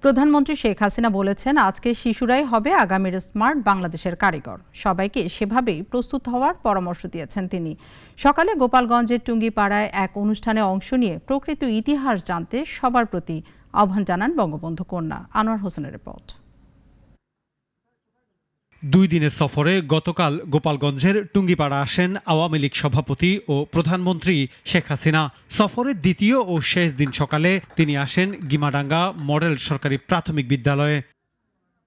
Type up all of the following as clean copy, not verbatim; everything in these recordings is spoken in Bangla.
প্রধানমন্ত্রী শেখ হাসিনা বলেছেন, আজকে শিশুরাই হবে আগামীর স্মার্ট বাংলাদেশের কারিগর। সবাইকে সেভাবেই প্রস্তুত হওয়ার পরামর্শ দিয়েছেন তিনি। সকালে গোপালগঞ্জের টুঙ্গিপাড়ায় এক অনুষ্ঠানে অংশ নিয়ে প্রকৃত ইতিহাস জানতে সবার প্রতি আহ্বান জানান বঙ্গবন্ধু কন্যা। আনোয়ার হোসেনের রিপোর্ট। 2 দিনের সফরে গতকাল গোপালগঞ্জের টুঙ্গিপাড়া আসেন আওয়ামী লীগ সভাপতি ও প্রধানমন্ত্রী শেখ হাসিনা। সফরের দ্বিতীয় ও শেষ দিন সকালে তিনি আসেন গিমাডাঙ্গা মডেল সরকারি প্রাথমিক বিদ্যালয়ে।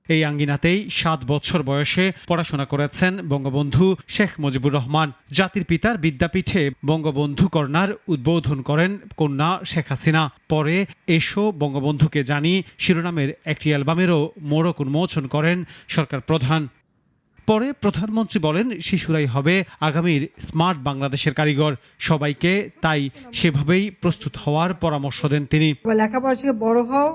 এই আঙ্গিনাতেই 7 বছর বয়সে পড়াশোনা করেছেন বঙ্গবন্ধু শেখ মুজিবুর রহমান। জাতির পিতার বিদ্যাপীঠে বঙ্গবন্ধু কন্যার উদ্বোধন করেন কন্যা শেখ হাসিনা। পরে এসো বঙ্গবন্ধুকে জানি শিরোনামের একটি অ্যালবামেরও মোড়ক উন্মোচন করেন সরকার প্রধান। পরে প্রধানমন্ত্রী বলেন, শিশুরাই হবে আগামীর স্মার্ট বাংলাদেশের কারিগর। সবাইকে তাই সেভাবেই প্রস্তুত হওয়ার পরামর্শ দেন তিনি। লেখাপড়া শিখে বড় হও,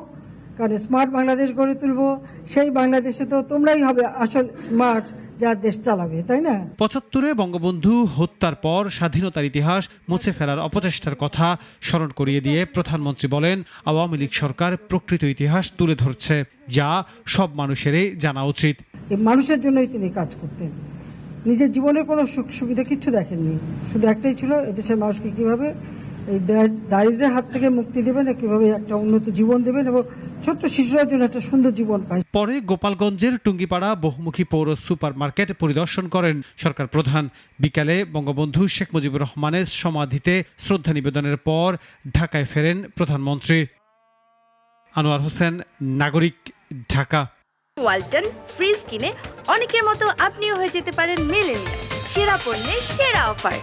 কারণ স্মার্ট বাংলাদেশ গড়ে তুলবো। সেই বাংলাদেশে তো তোমরাই হবে আসল স্মার্ট, যা দেশ চালাবে, তাই না? 75-এ বঙ্গবন্ধু হত্যার পর স্বাধীনতার ইতিহাস মুছে ফেলার অপচেষ্টার কথা স্মরণ করিয়ে দিয়ে প্রধানমন্ত্রী বলেন, আওয়ামী লীগ সরকার প্রকৃত ইতিহাস তুলে ধরছে, যা সব মানুষেরই জানা উচিত। মানুষের জন্যই তিনি কাজ করতেন, নিজের জীবনের কোনো সুখ সুবিধা কিচ্ছু দেখেননি। শুধু একটাই ছিল, এদেশের মানুষকে কিভাবে এই দারিদ্র্যের হাত থেকে মুক্তি দেবেন, কিভাবে একটা উন্নত জীবন দেবেন এবং ছোট্ট শিশুদের জন্য একটা সুন্দর জীবন পায়। পরে গোপালগঞ্জের টুঙ্গিপাড়া বহুমুখী পৌর সুপার মার্কেট পরিদর্শন করেন সরকার প্রধান। বিকালে বঙ্গবন্ধু শেখ মুজিবুর রহমানের সমাধিতে শ্রদ্ধা নিবেদনের পর ঢাকায় ফেরেন প্রধানমন্ত্রী। আনোয়ার হোসেন, নাগরিক, ঢাকা। ওয়ালটন ফ্রিজ কিনে অনেকের মতো আপনিও হয়ে যেতে পারেন মিলেনিয়াল। সেরা পণ্যের সেরা অফার।